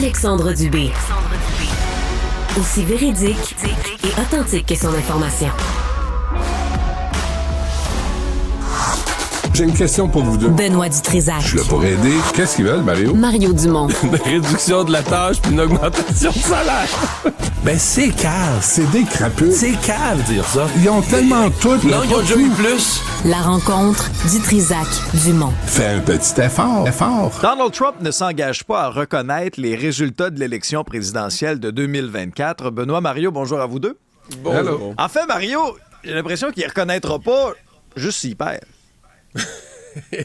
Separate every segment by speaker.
Speaker 1: Alexandre Dubé. Aussi véridique et authentique que son information.
Speaker 2: J'ai une question pour vous deux.
Speaker 1: Benoît Dutrisac.
Speaker 2: Je suis là pour aider. Qu'est-ce qu'ils veulent, Mario?
Speaker 1: Mario Dumont.
Speaker 2: Une réduction de la tâche puis une augmentation de salaire. Ben, c'est cave. C'est des crapules. C'est cave, dire ça. Ils ont tellement tout.
Speaker 3: Non, ils ont déjà eu plus.
Speaker 1: La rencontre Dutrisac-Dumont.
Speaker 2: Fais un petit effort.
Speaker 4: Donald Trump ne s'engage pas à reconnaître les résultats de l'élection présidentielle de 2024. Benoît, Mario, bonjour à vous deux.
Speaker 2: Bonjour.
Speaker 4: En fait, Mario, j'ai l'impression qu'il ne reconnaîtra pas juste s'il perd.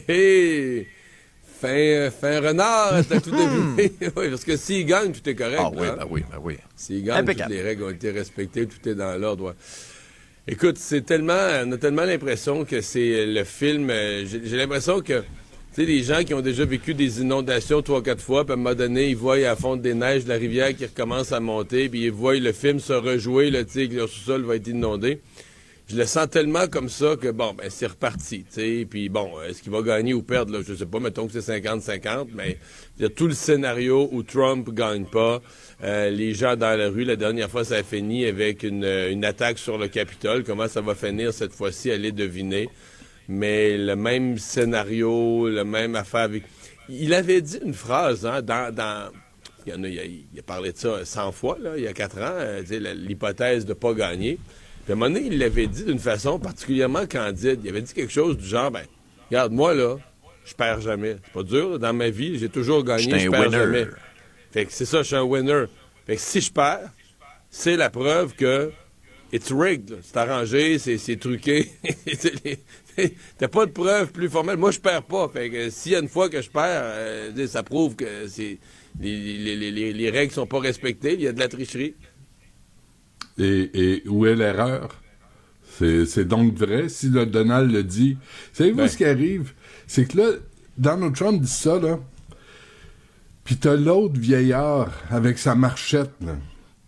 Speaker 3: Hey, fin renard, t'as tout deviné. Oui, parce que s'il gagne, tout est correct.
Speaker 4: Ah oui,
Speaker 3: hein?
Speaker 4: ben oui.
Speaker 3: S'il gagne,
Speaker 4: Impeccable.
Speaker 3: toutes les règles ont été respectées, tout est dans l'ordre. Ouais. Écoute, on a tellement l'impression que c'est le film. J'ai l'impression que, tu sais, les gens qui ont déjà vécu des inondations 3-4 fois, puis à un moment donné, ils voient à la fonte des neiges de la rivière qui recommence à monter, puis ils voient le film se rejouer, là, tu sais, que leur sous-sol va être inondé. Je le sens tellement comme ça que, bon, ben, c'est reparti, tu sais. Puis, bon, est-ce qu'il va gagner ou perdre, là? Je sais pas, mettons que c'est 50-50, mais il y a tout le scénario où Trump gagne pas. Les gens dans la rue, la dernière fois, ça a fini avec une attaque sur le Capitole. Comment ça va finir cette fois-ci, allez deviner. Mais le même scénario, la même affaire avec... Il avait dit une phrase, hein, il a parlé de ça 100 fois, là, il y a 4 ans, l'hypothèse de pas gagner. Puis à un moment donné, il l'avait dit d'une façon particulièrement candide. Il avait dit quelque chose du genre, ben, regarde, moi, là, je perds jamais. C'est pas dur, là, dans ma vie, j'ai toujours gagné, je perds jamais. Fait que c'est ça, je suis un winner. Fait que si je perds, c'est la preuve que it's rigged, là. C'est arrangé, c'est truqué. T'as pas de preuve plus formelle. Moi, je perds pas. Fait que s'il y a une fois que je perds, ça prouve que les règles sont pas respectées, il y a de la tricherie.
Speaker 2: Et où est l'erreur? C'est donc vrai. Si le Donald le dit... Savez-vous ce qui arrive? C'est que là, Donald Trump dit ça, là, puis t'as l'autre vieillard avec sa marchette, là,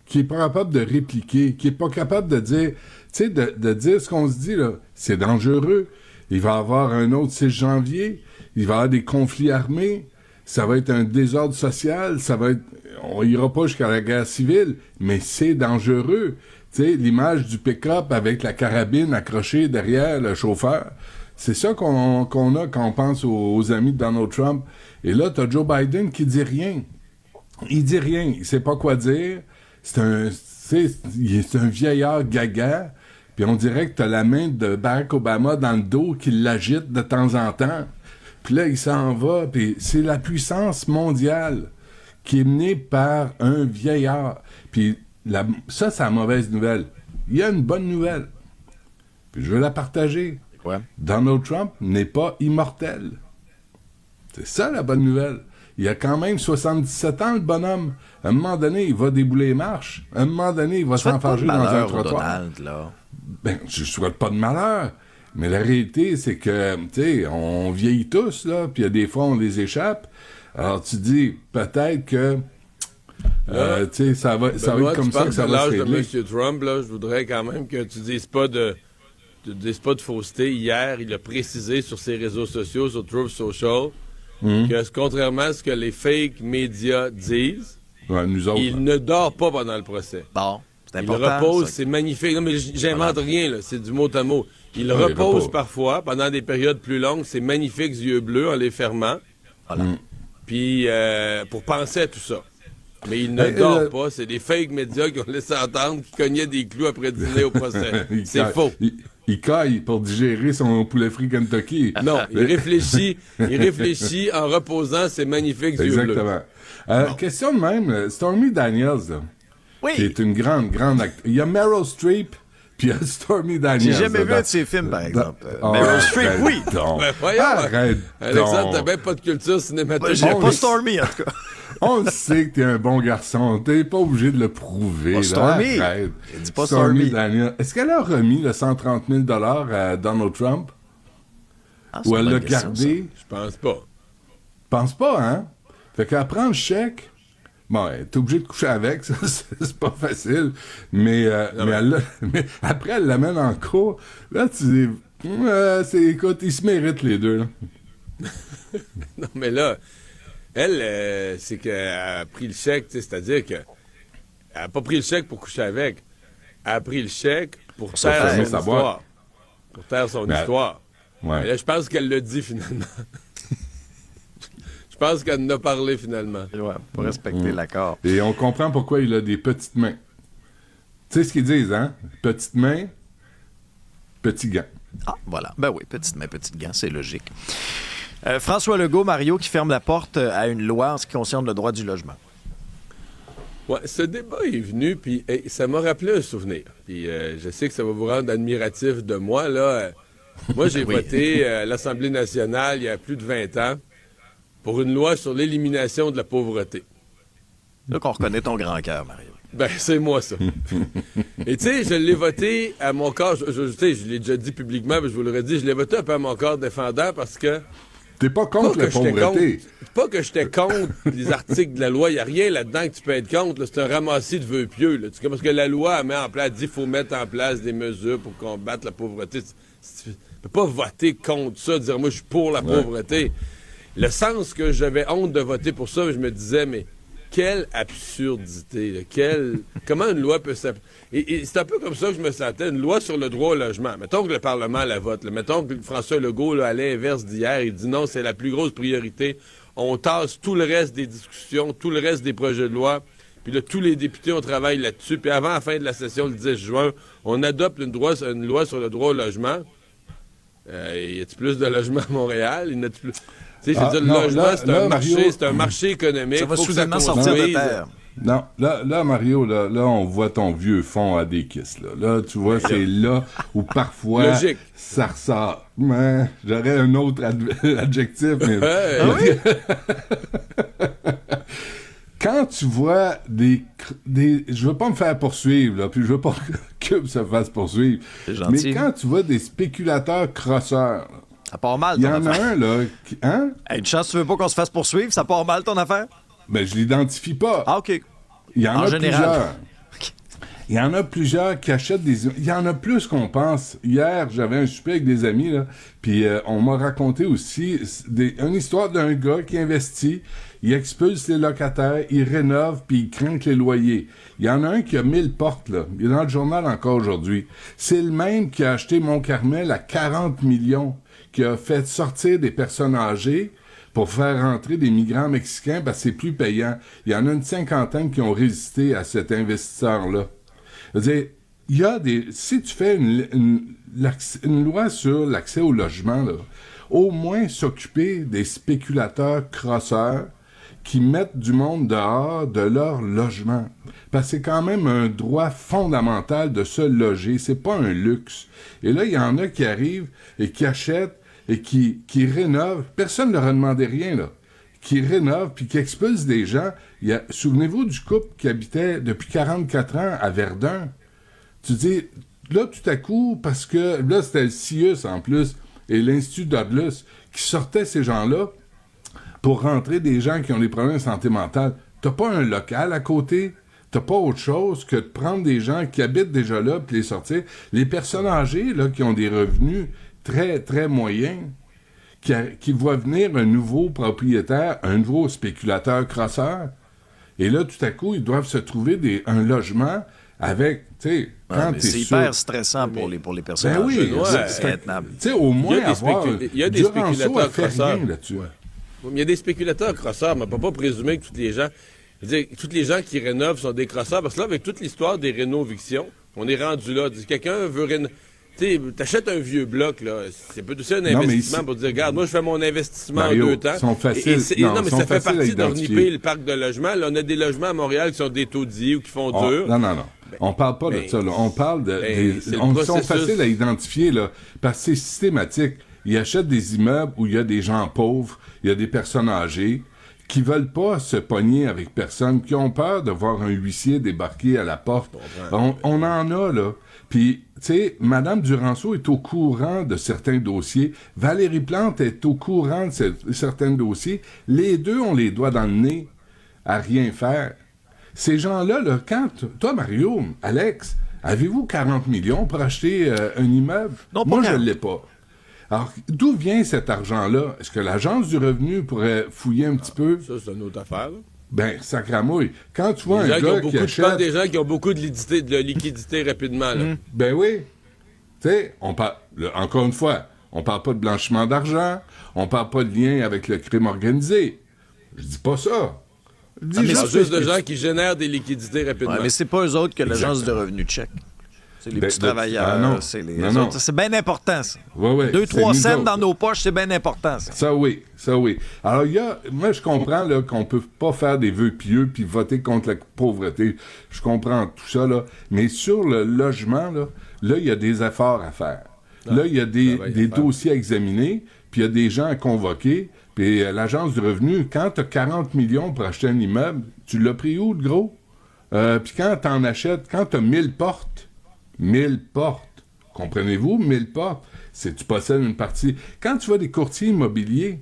Speaker 2: qui est pas capable de répliquer, qui est pas capable de dire... Tu sais, de dire ce qu'on se dit, là, c'est dangereux. Il va y avoir un autre 6 janvier, il va y avoir des conflits armés, ça va être un désordre social, ça va être... On ira pas jusqu'à la guerre civile, mais c'est dangereux. Tu sais, l'image du pick-up avec la carabine accrochée derrière le chauffeur, c'est ça qu'on a quand on pense aux amis de Donald Trump. Et là, t'as Joe Biden qui dit rien. Il dit rien, il sait pas quoi dire. C'est un vieillard gaga, puis on dirait que t'as la main de Barack Obama dans le dos qui l'agite de temps en temps. Puis là, il s'en va, puis c'est la puissance mondiale qui est menée par un vieillard. Puis ça, c'est la mauvaise nouvelle. Il y a une bonne nouvelle. Puis je veux la partager.
Speaker 4: Ouais.
Speaker 2: Donald Trump n'est pas immortel. C'est ça, la bonne nouvelle. Il a quand même 77 ans, le bonhomme. À un moment donné, il va débouler les marches. À un moment donné, il va s'enfarger dans un trottoir.
Speaker 4: Donald, là.
Speaker 2: Ben, je souhaite pas de malheur. Mais la réalité, c'est que, tu sais, on vieillit tous, là, puis il y a des fois, on les échappe. Alors, tu dis, peut-être que, tu sais, ça va être comme ça que ça va se régler.
Speaker 3: L'âge de M. Trump, là, je voudrais quand même que tu dises pas de fausseté. Hier, il a précisé sur ses réseaux sociaux, sur Truth Social, que contrairement à ce que les fake médias disent,
Speaker 2: nous autres,
Speaker 3: il ne dort pas pendant le procès.
Speaker 4: Bon, c'est
Speaker 3: Il
Speaker 4: important.
Speaker 3: repose,
Speaker 4: ça.
Speaker 3: c'est magnifique. Non, mais j'invente rien, là. C'est du mot à mot. Il repose parfois, pendant des périodes plus longues, ses magnifiques yeux bleus en les fermant.
Speaker 4: Voilà.
Speaker 3: Puis, pour penser à tout ça. Mais il ne dort pas. C'est des fake médias qui ont laissé entendre qu'il cognait des clous après dîner au procès. C'est faux.
Speaker 2: Il caille pour digérer son poulet frit Kentucky.
Speaker 3: Non, il réfléchit en reposant ses magnifiques yeux bleus.
Speaker 2: Exactement. Question de même, Stormy Daniels, là,
Speaker 4: Oui.
Speaker 2: qui est une grande actrice. Il y a Meryl Streep, puis il y a Stormy Daniels.
Speaker 4: J'ai jamais vu un de ses films, par exemple. Meryl Streep, oui.
Speaker 3: Ben, voyons,
Speaker 2: Arrête
Speaker 3: Alexandre, t'as
Speaker 2: donc.
Speaker 3: bien pas de culture cinématographique.
Speaker 4: J'ai pas Stormy, en tout cas.
Speaker 2: On sait que t'es un bon garçon. T'es pas obligé de le prouver.
Speaker 4: Pas
Speaker 2: là.
Speaker 4: Stormy.
Speaker 2: Arrête.
Speaker 4: Il dit pas Stormy.
Speaker 2: Daniels. Est-ce qu'elle a remis le 130 000 $ à Donald Trump?
Speaker 4: Ah, c'est
Speaker 2: Ou
Speaker 4: une
Speaker 2: elle l'a
Speaker 4: bonne question,
Speaker 2: gardé?
Speaker 3: Je pense pas.
Speaker 2: Pense pas, hein? Fait qu'elle prend le chèque. Bon, t'es obligé de coucher avec, ça, c'est pas facile. Mais après, elle l'amène en cours. Là, tu dis, écoute, ils se méritent les deux, là.
Speaker 3: Non, mais là, Elle, c'est qu'elle a pris le chèque, c'est-à-dire qu'elle n'a pas pris le chèque pour coucher avec. Elle a pris le chèque pour taire son histoire. Pour taire son histoire.
Speaker 2: Ouais.
Speaker 3: Et là, je pense qu'elle l'a dit finalement. Je pense qu'elle en a parlé finalement.
Speaker 4: Ouais, pour respecter l'accord.
Speaker 2: Et on comprend pourquoi il a des petites mains. Tu sais ce qu'ils disent, hein? Petites mains, petits gants.
Speaker 4: Ah, voilà. Ben oui, petite main, petite gants, c'est logique. François Legault, Mario, qui ferme la porte à une loi en ce qui concerne le droit du logement.
Speaker 3: Ouais, ce débat est venu, puis ça m'a rappelé un souvenir. Puis je sais que ça va vous rendre admiratif de moi, là. Moi, j'ai voté à l'Assemblée nationale il y a plus de 20 ans pour une loi sur l'élimination de la pauvreté.
Speaker 4: Là qu'on reconnaît ton grand cœur, Mario.
Speaker 3: Ben, c'est moi, ça. Et tu sais, je l'ai voté à mon corps, je l'ai déjà dit publiquement, mais je vous l'aurais dit, je l'ai voté un peu à mon corps défendant parce que...
Speaker 2: T'es pas contre la pauvreté.
Speaker 3: Pas que j'étais contre les articles de la loi, il n'y a rien là-dedans que tu peux être contre, là. C'est un ramassis de vœux pieux, là. Parce que la loi, elle met en place, elle dit qu'il faut mettre en place des mesures pour combattre la pauvreté. Tu peux pas voter contre ça, dire moi je suis pour la pauvreté. Le sens que j'avais honte de voter pour ça, je me disais, mais quelle absurdité, là. Comment une loi peut s'appliquer? Et c'est un peu comme ça que je me sentais, une loi sur le droit au logement. Mettons que le Parlement la vote, là. Mettons que François Legault, là, à l'inverse d'hier, il dit non, c'est la plus grosse priorité. On tasse tout le reste des discussions, tout le reste des projets de loi. Puis là, tous les députés, on travaille là-dessus. Puis avant la fin de la session, le 10 juin, on adopte une loi sur le droit au logement. Y a-t-il plus de logements à Montréal? Il y en a-t-il plus... Tu sais, le logement, c'est un marché économique.
Speaker 4: Ça va soudainement sortir de terre.
Speaker 2: Non, là, Mario, là, on voit ton vieux fond à des kisses, là. Là, tu vois, c'est là où parfois ça ressort. Mais j'aurais un autre adjectif, mais... Quand tu vois des... Je veux pas me faire poursuivre, là, puis je veux pas que ça fasse poursuivre.
Speaker 4: C'est gentil.
Speaker 2: Mais quand tu vois des spéculateurs crosseurs...
Speaker 4: Ça part mal,
Speaker 2: il y
Speaker 4: ton
Speaker 2: en
Speaker 4: affaire.
Speaker 2: a un, là... Hein?
Speaker 4: Hey, une chance, tu veux pas qu'on se fasse poursuivre? Ça part mal, ton affaire?
Speaker 2: Ben, je l'identifie pas.
Speaker 4: Ah, OK.
Speaker 2: Il y en
Speaker 4: En
Speaker 2: a
Speaker 4: général.
Speaker 2: plusieurs. Il y en a plusieurs qui achètent des... Il y en a plus qu'on pense. Hier, j'avais un souper avec des amis, là, puis on m'a raconté aussi une histoire d'un gars qui investit, il expulse les locataires, il rénove, puis il craint les loyers. Il y en a un qui a 1000 portes, là. Il est dans le journal encore aujourd'hui. C'est le même qui a acheté Mont-Carmel à 40 millions, qui a fait sortir des personnes âgées pour faire rentrer des migrants mexicains parce que c'est plus payant. Il y en a une cinquantaine qui ont résisté à cet investisseur-là. Je veux dire, il y a des... Si tu fais une loi sur l'accès au logement, là, au moins s'occuper des spéculateurs crosseurs qui mettent du monde dehors de leur logement. Parce que c'est quand même un droit fondamental de se loger. C'est pas un luxe. Et là, il y en a qui arrivent et qui achètent et qui rénovent. Personne ne leur a demandé rien, là. Qui rénovent puis qui expulsent des gens. Souvenez-vous du couple qui habitait depuis 44 ans à Verdun. Tu dis, là, tout à coup, parce que là, c'était le CIUS en plus et l'Institut Douglas qui sortaient ces gens-là pour rentrer des gens qui ont des problèmes de santé mentale. T'as pas un local à côté? T'as pas autre chose que de prendre des gens qui habitent déjà là puis les sortir? Les personnes âgées, là, qui ont des revenus très, très moyens, qui voient venir un nouveau propriétaire, un nouveau spéculateur crosseur, et là, tout à coup, ils doivent se trouver un logement avec, tu sais, quand t'es
Speaker 4: c'est hyper stressant pour les personnes
Speaker 2: ben oui,
Speaker 4: c'est intenable.
Speaker 2: Tu sais, au moins avoir...
Speaker 3: Il y a des spéculateurs crosseurs
Speaker 2: là-dessus.
Speaker 3: Ouais. Il y a des spéculateurs crosseurs, mais on peut pas présumer que tous les gens... Je veux dire, tous les gens qui rénovent sont des crosseurs, parce que là, avec toute l'histoire des rénovations, on est rendu là. Quelqu'un veut rénover... Tu sais, t'achètes un vieux bloc, là, c'est peut aussi un investissement pour dire, regarde, moi, je fais mon investissement
Speaker 2: Mario,
Speaker 3: en 2 temps.
Speaker 2: Sont faciles,
Speaker 3: mais ça fait partie
Speaker 2: de
Speaker 3: d'orniper le parc de logement. Là, on a des logements à Montréal qui sont des taudis ou qui font dur.
Speaker 2: Non. On parle pas de ça, là. On parle ils sont faciles à identifier, là, parce que c'est systématique. Ils achètent des immeubles où il y a des gens pauvres, il y a des personnes âgées, qui veulent pas se pogner avec personne, qui ont peur de voir un huissier débarquer à la porte. On en a, là. Puis, tu sais, Mme Duranceau est au courant de certains dossiers. Valérie Plante est au courant de certains dossiers. Les deux ont les doigts dans le nez à rien faire. Ces gens-là, là, quand... Toi, Mario, Alex, avez-vous 40 millions pour acheter un immeuble?
Speaker 4: Non, pas
Speaker 2: Moi,
Speaker 4: 40.
Speaker 2: je l'ai pas. Alors, d'où vient cet argent-là? Est-ce que l'Agence du revenu pourrait fouiller un petit peu?
Speaker 3: Ça, c'est une autre affaire. Là.
Speaker 2: Ben, sacramouille. Quand tu vois
Speaker 3: Des gens
Speaker 2: un
Speaker 3: qui ont
Speaker 2: gars
Speaker 3: beaucoup,
Speaker 2: qui
Speaker 3: je
Speaker 2: achète...
Speaker 3: parle des gens qui ont beaucoup de liquidité rapidement. Là.
Speaker 2: Ben oui. Tu sais, on parle... Encore une fois, on parle pas de blanchiment d'argent, on parle pas de lien avec le crime organisé. Je dis pas ça. Je dis
Speaker 3: Juste de gens qui génèrent des liquidités rapidement.
Speaker 4: Ouais, mais c'est pas eux autres que l'Agence de revenus check. C'est les petits travailleurs, c'est les autres. C'est bien important, ça.
Speaker 2: Ouais,
Speaker 4: 2-3 cents dans nos poches, c'est bien important, ça.
Speaker 2: Ça oui. Alors, moi, je comprends là, qu'on peut pas faire des vœux pieux puis voter contre la pauvreté. Je comprends tout ça, là. Mais sur le logement, là, il y a des efforts à faire. Là, il y a des dossiers à examiner, puis il y a des gens à convoquer. Puis l'Agence du revenu, quand tu as 40 millions pour acheter un immeuble, tu l'as pris où, le gros? Puis quand tu en achètes, quand tu as 1000 portes, comprenez-vous, 1000 portes, c'est tu possèdes une partie. Quand tu vois des courtiers immobiliers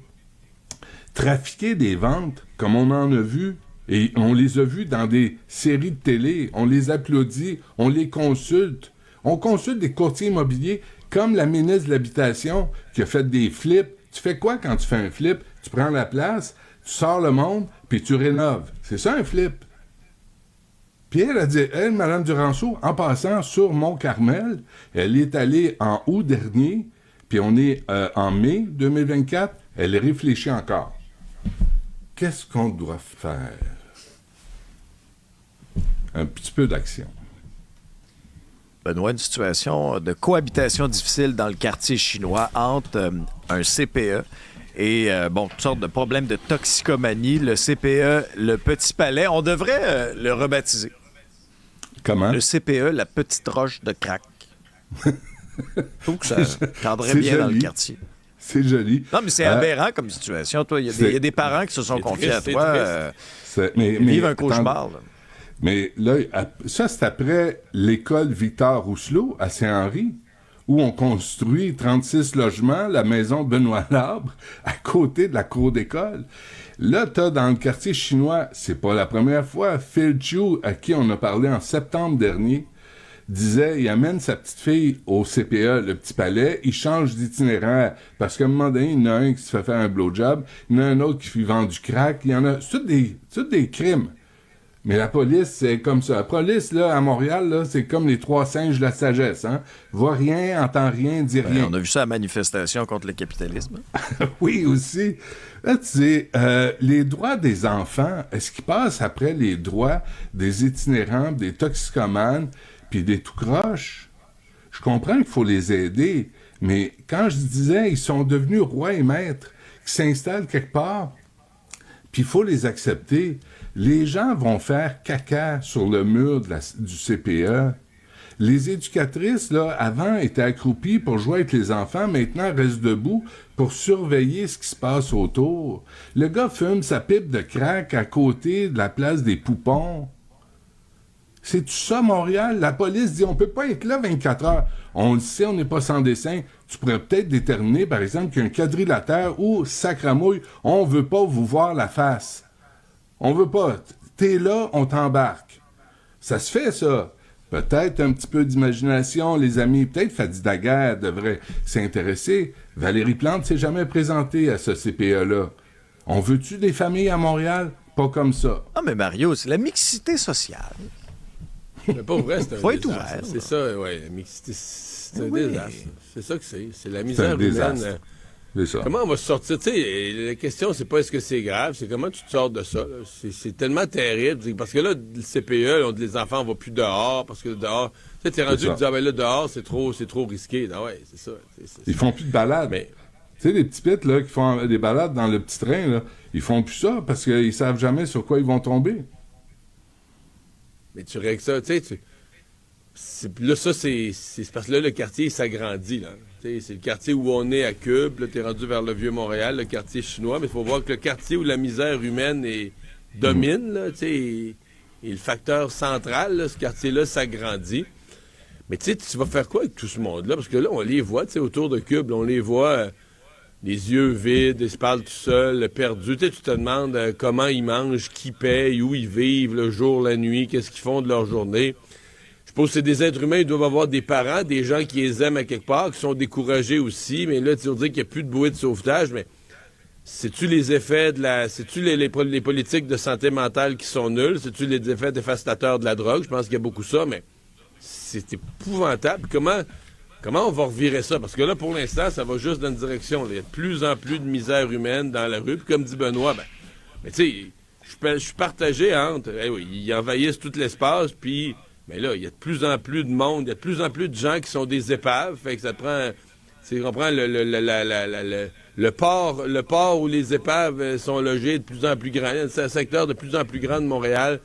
Speaker 2: trafiquer des ventes, comme on en a vu, et on les a vus dans des séries de télé, on les applaudit, on les consulte. On consulte des courtiers immobiliers comme la ministre de l'Habitation qui a fait des flips. Tu fais quoi quand tu fais un flip? Tu prends la place, tu sors le monde, puis tu rénoves. C'est ça un flip. Puis elle a dit, Mme Duranceau, en passant sur Mont-Carmel, elle est allée en août dernier, puis on est en mai 2024, elle réfléchit encore. Qu'est-ce qu'on doit faire? Un petit peu d'action.
Speaker 4: Benoît, une situation de cohabitation difficile dans le quartier chinois entre un CPE et, toutes sortes de problèmes de toxicomanie. Le CPE, le Petit Palais, on devrait le rebaptiser.
Speaker 2: Comment?
Speaker 4: Le CPE, la petite roche de crack. Je trouve que ça cadrerait bien
Speaker 2: joli.
Speaker 4: Dans le quartier.
Speaker 2: C'est joli.
Speaker 4: Non, mais c'est aberrant comme situation. Toi, il y a des parents qui se sont confiés à toi. Ils vivent un cauchemar. Là.
Speaker 2: Mais là, ça, c'est après l'école Victor Rousselot à Saint-Henri, où on construit 36 logements, la maison Benoît Labre, à côté de la cour d'école. Là, t'as dans le quartier chinois, c'est pas la première fois, Phil Chu, à qui on a parlé en septembre dernier, disait, il amène sa petite fille au CPE, le Petit Palais, il change d'itinéraire, parce qu'à un moment donné, il y en a un qui se fait faire un blowjob, il y en a un autre qui fait vendre du crack, il y en a, c'est tous des crimes. Mais la police, c'est comme ça. La police, là, à Montréal, là, c'est comme les 3 singes de la sagesse, hein. Voit rien, entend rien, dit rien.
Speaker 4: On a vu ça à la manifestation contre le capitalisme.
Speaker 2: Oui, aussi. Là, tu sais, les droits des enfants, est-ce qu'ils passent après les droits des itinérants, des toxicomanes, puis des tout-croches? Je comprends qu'il faut les aider, mais quand je disais ils sont devenus rois et maîtres, qu'ils s'installent quelque part, puis il faut les accepter, les gens vont faire caca sur le mur du CPE. Les éducatrices, là, avant, étaient accroupies pour jouer avec les enfants, maintenant restent debout pour surveiller ce qui se passe autour. Le gars fume sa pipe de crack à côté de la place des Poupons. C'est tout ça, Montréal. La police dit, on peut pas être là 24 heures. On le sait, on n'est pas sans dessin. Tu pourrais peut-être déterminer, par exemple, qu'il y a un quadrilatère où, sacramouille, on veut pas vous voir la face. On veut pas. T'es là, on t'embarque. Ça se fait, ça. Peut-être un petit peu d'imagination, les amis. Peut-être Fadi Daguerre devrait s'intéresser. Valérie Plante s'est jamais présentée à ce CPE-là. On veut-tu des familles à Montréal? Pas comme ça.
Speaker 4: Non, mais Mario, c'est la mixité sociale.
Speaker 3: Mais pas vrai, c'est un
Speaker 4: faut être
Speaker 3: désastre.
Speaker 4: ouvert.
Speaker 3: C'est ça, oui. La mixité, c'est un désastre. C'est ça que c'est. C'est la
Speaker 2: C'est
Speaker 3: misère
Speaker 2: un désastre.
Speaker 3: humaine.
Speaker 2: C'est ça.
Speaker 3: Comment on va se sortir? Tu sais, la question, c'est pas est-ce que c'est grave, c'est comment tu te sors de ça. Là. C'est tellement terrible. Parce que là, le CPE, on dit les enfants, on va plus dehors, parce que dehors... Tu sais, t'es rendu, tu dis, ah ben là, dehors, c'est trop risqué. Ah ouais, c'est ça.
Speaker 2: Ils font plus de balades.
Speaker 3: Mais...
Speaker 2: Tu sais, les petits pits, là, qui font des balades dans le petit train, là, ils font plus ça, parce qu'ils savent jamais sur quoi ils vont tomber.
Speaker 3: Mais tu règles ça, tu sais, là, ça, c'est parce que là, le quartier, il s'agrandit, là. C'est le quartier où on est à Cube, là, t'es rendu vers le Vieux-Montréal, le quartier chinois, mais il faut voir que le quartier où la misère humaine domine, là, tu sais, est le facteur central, là, ce quartier-là s'agrandit. Mais tu sais, tu vas faire quoi avec tout ce monde-là? Parce que là, on les voit, tu sais, autour de Cube, là, on les voit, les yeux vides, ils se parlent tout seuls, perdus. Tu sais, tu te demandes comment ils mangent, qui paye, où ils vivent, le jour, la nuit, qu'est-ce qu'ils font de leur journée. Je suppose que c'est des êtres humains, ils doivent avoir des parents, des gens qui les aiment à quelque part, qui sont découragés aussi, mais là, tu dis qu'il n'y a plus de bouée de sauvetage, mais c'est-tu les effets c'est-tu les politiques de santé mentale qui sont nulles? C'est-tu les effets dévastateurs de la drogue? Je pense qu'il y a beaucoup ça, mais c'est épouvantable. Comment on va revirer ça? Parce que là, pour l'instant, ça va juste dans une direction. Là. Il y a de plus en plus de misère humaine dans la rue. Puis comme dit Benoît, mais tu sais, je suis partagé entre... oui, ils envahissent tout l'espace, puis... Mais là, il y a de plus en plus de monde, il y a de plus en plus de gens qui sont des épaves. Fait que ça te prend... On prend le port où les épaves sont logées de plus en plus grand. C'est un secteur de plus en plus grand de Montréal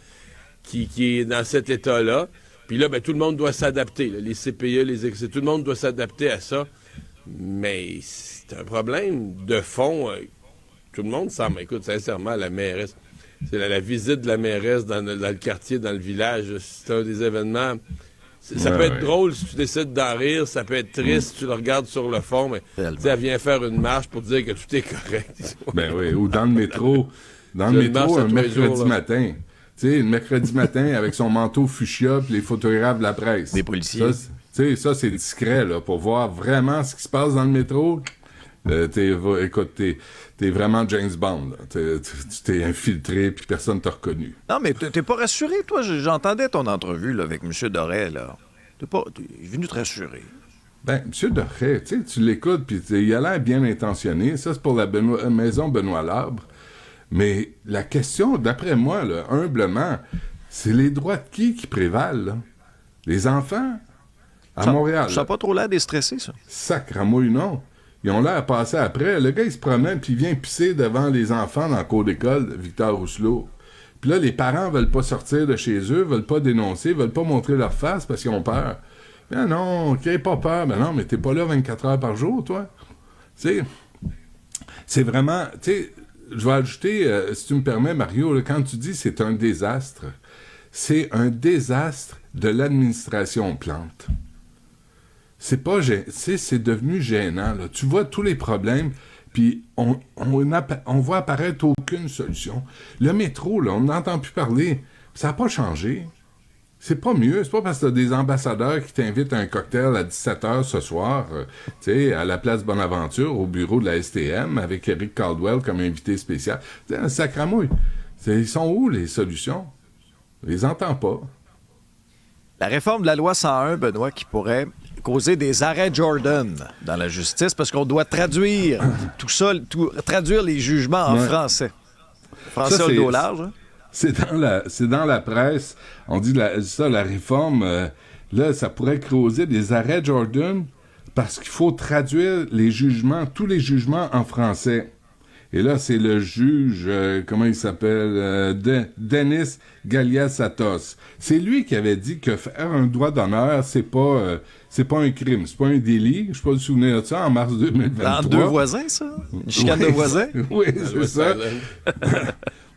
Speaker 3: qui est dans cet état-là. Puis là, tout le monde doit s'adapter. Là. Les CPE, tout le monde doit s'adapter à ça. Mais c'est un problème de fond. Tout le monde semble... Écoute, sincèrement, la mairesse... C'est la visite de la mairesse dans le quartier, dans le village. C'est un des événements... Ça peut être drôle si tu décides d'en rire, ça peut être triste si tu le regardes sur le fond, mais elle vient faire une marche pour dire que tout est correct.
Speaker 2: Ben oui, ou dans le métro. Dans le métro, un mercredi matin. Tu sais, le mercredi matin, avec son manteau fuchsia puis les photographes de la presse.
Speaker 4: Des policiers.
Speaker 2: Ça, c'est discret, là, pour voir vraiment ce qui se passe dans le métro. Écoute, t'es vraiment James Bond. Tu t'es infiltré puis personne t'a reconnu.
Speaker 4: Non, mais t'es pas rassuré, toi. J'entendais ton entrevue là, avec M. Doré, là. T'es venu te rassurer.
Speaker 2: Ben, M. Doré, tu l'écoutes puis il a l'air bien intentionné. Ça, c'est pour la maison Benoît Labre. Mais la question, d'après moi, là, humblement, c'est les droits de qui prévalent, là? Les enfants? À Montréal.
Speaker 4: Ça n'a pas trop l'air déstressé, ça.
Speaker 2: Sacramouille, non. Ils ont l'air à passer après. Le gars, il se promène, puis il vient pisser devant les enfants dans le cours d'école, Victor Rousselot. Puis là, les parents veulent pas sortir de chez eux, veulent pas dénoncer, veulent pas montrer leur face parce qu'ils ont peur. Ben non, qu'il ait pas peur. Ben non, mais t'es pas là 24 heures par jour, toi. Tu sais, c'est vraiment... Tu sais, je vais ajouter, si tu me permets, Mario, là, quand tu dis c'est un désastre de l'administration Plante. C'est devenu gênant. Là. Tu vois tous les problèmes, puis on voit apparaître aucune solution. Le métro, là, on n'entend plus parler. Ça n'a pas changé. C'est pas mieux. C'est pas parce que t'as des ambassadeurs qui t'invitent à un cocktail à 17h ce soir, à la place Bonaventure, au bureau de la STM, avec Eric Caldwell comme invité spécial. C'est un sacramouille. Ils sont où, les solutions? On les entend pas.
Speaker 4: La réforme de la loi 101, Benoît, qui pourrait causer des arrêts Jordan dans la justice parce qu'on doit traduire tout ça, traduire les jugements en français. Français ça, au dos large. Hein?
Speaker 2: C'est dans la presse. On dit la réforme, là, ça pourrait causer des arrêts Jordan parce qu'il faut traduire les jugements, tous les jugements en français. Et là, c'est le juge, comment il s'appelle? Denis Galiasatos. C'est lui qui avait dit que faire un droit d'honneur, c'est pas un crime, c'est pas un délit. Je peux pas me souvenir de ça, en mars 2023.
Speaker 4: Entre deux voisins, ça? Une chicane de voisins?
Speaker 2: Oui, c'est ça.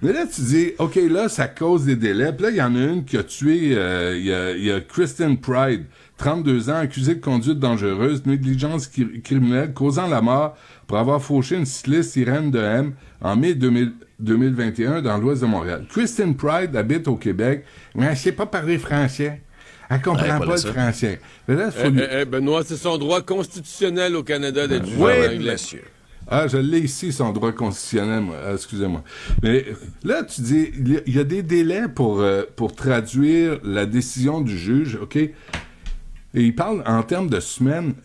Speaker 2: Mais là, tu dis, OK, là, ça cause des délais. Puis là, il y en a une qui a tué, il y a Kristen Pride, 32 ans, accusée de conduite dangereuse, négligence criminelle, causant la mort pour avoir fauché une cycliste Irène de M en mai 2021 dans l'ouest de Montréal. Kristen Pride habite au Québec, mais elle ne sait pas parler français. Elle comprend pas le français. Mais là,
Speaker 3: Benoît, c'est son droit constitutionnel au Canada d'être jugé
Speaker 4: en
Speaker 3: anglais.
Speaker 4: Monsieur.
Speaker 2: Ah, je l'ai ici, son droit constitutionnel, excusez-moi. Mais là, tu dis, il y a des délais pour traduire la décision du juge, OK? Et il parle en termes de semaines.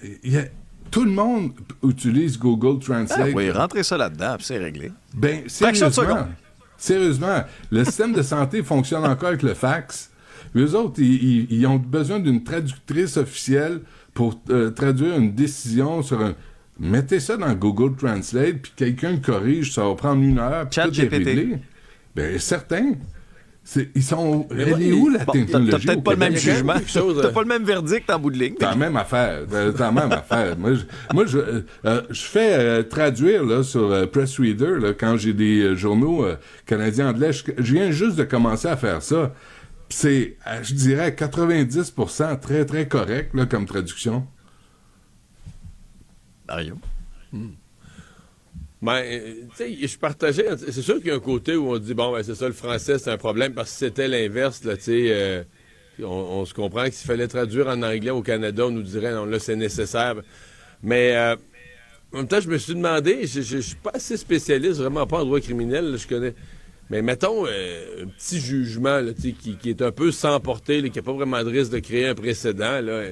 Speaker 2: Tout le monde utilise Google Translate.
Speaker 4: Ah, oui, rentrez ça là-dedans, puis c'est réglé.
Speaker 2: Ben, sérieusement, le système de santé fonctionne encore avec le fax. Eux autres, ils ont besoin d'une traductrice officielle pour traduire une décision sur un... Mettez ça dans Google Translate, puis quelqu'un le corrige, ça va prendre 1 heure, puis tout est réglé. Ben, certain. Ils sont... Elle est où, la technologie?
Speaker 4: T'as peut-être pas le même jugement. T'as pas le même verdict en bout de ligne.
Speaker 2: T'as la même affaire. Moi, je fais traduire là, sur Press Reader, là, quand j'ai des journaux canadiens anglais. Je viens juste de commencer à faire ça. C'est, je dirais, 90% très, très correct là, comme traduction.
Speaker 4: Mario?
Speaker 3: Ben, tu sais, je partageais. C'est sûr qu'il y a un côté où on dit, bon, ben, c'est ça, le français, c'est un problème, parce que si c'était l'inverse, là, tu sais, On se comprend que s'il fallait traduire en anglais au Canada, on nous dirait, non, là, c'est nécessaire. Mais en même temps, je me suis demandé, je suis pas assez spécialiste, vraiment pas en droit criminel, là, je connais. Mais mettons un petit jugement là, qui est un peu sans portée, là, qui n'a pas vraiment de risque de créer un précédent. Là,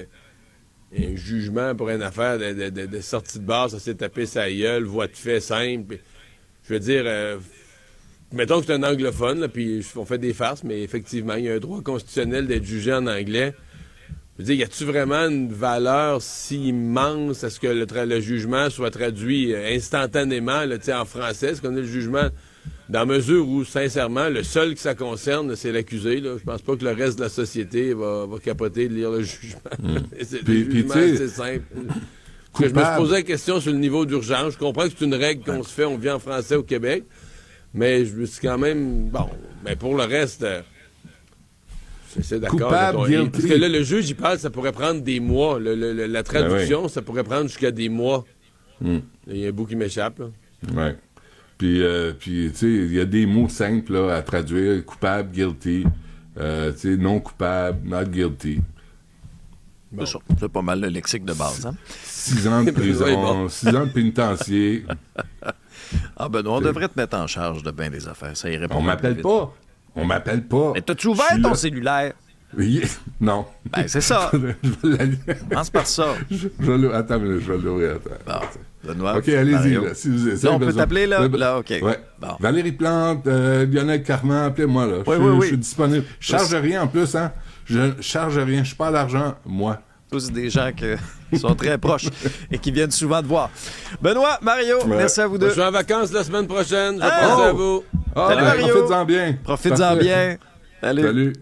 Speaker 3: un jugement pour une affaire de sortie de bar, ça s'est tapé sa gueule, voie de fait simple. Je veux dire, mettons que c'est un anglophone, là, puis on fait des farces, mais effectivement, il y a un droit constitutionnel d'être jugé en anglais. Je veux dire, y a-tu vraiment une valeur si immense à ce que le jugement soit traduit instantanément là, en français? Est-ce qu'on a le jugement dans mesure où, sincèrement, le seul que ça concerne, c'est l'accusé? Là. Je pense pas que le reste de la société va capoter de lire le jugement. C'est simple. Je me suis posé la question sur le niveau d'urgence. Je comprends que c'est une règle qu'on se fait, on vit en français au Québec, mais je me suis quand même... Bon, mais pour le reste... C'est d'accord.
Speaker 2: Coupable, guilty.
Speaker 3: Parce que là, le juge, il parle, ça pourrait prendre des mois. La traduction, ça pourrait prendre jusqu'à des mois. Il y a un bout qui m'échappe.
Speaker 2: Oui. Puis tu sais, il y a des mots simples là, à traduire. Coupable, guilty. Tu sais, non coupable, not guilty.
Speaker 4: Bon. C'est pas mal le lexique de base. Hein?
Speaker 2: 6 ans de prison, 6 ans de pénitencier.
Speaker 4: Ah, Benoît, on devrait te mettre en charge de bien des affaires. Ça irait pas.
Speaker 2: On m'appelle pas. On m'appelle pas.
Speaker 4: Mais t'as-tu ouvert ton cellulaire?
Speaker 2: Oui. Non.
Speaker 4: Ben, c'est ça. Commence par ça.
Speaker 2: Attends, je vais l'ouvrir.
Speaker 4: Bon. Benoît,
Speaker 2: OK, allez-y.
Speaker 4: Mario.
Speaker 2: Là, si vous
Speaker 4: Là, on peut t'appeler, là? Là, OK.
Speaker 2: Ouais.
Speaker 4: Bon.
Speaker 2: Valérie Plante, Lionel Carman, appelez-moi, là.
Speaker 4: Oui.
Speaker 2: Je suis disponible. Je charge rien en plus, hein. Je charge rien. Je suis pas à l'argent, moi.
Speaker 4: Tous des gens qui sont très proches et qui viennent souvent te voir. Benoît, Mario, merci à vous deux.
Speaker 3: Je suis en vacances la semaine prochaine. Je vais penser à vous.
Speaker 4: Salut, Mario.
Speaker 2: Profite-en bien.
Speaker 4: Profites-en bien. Salut.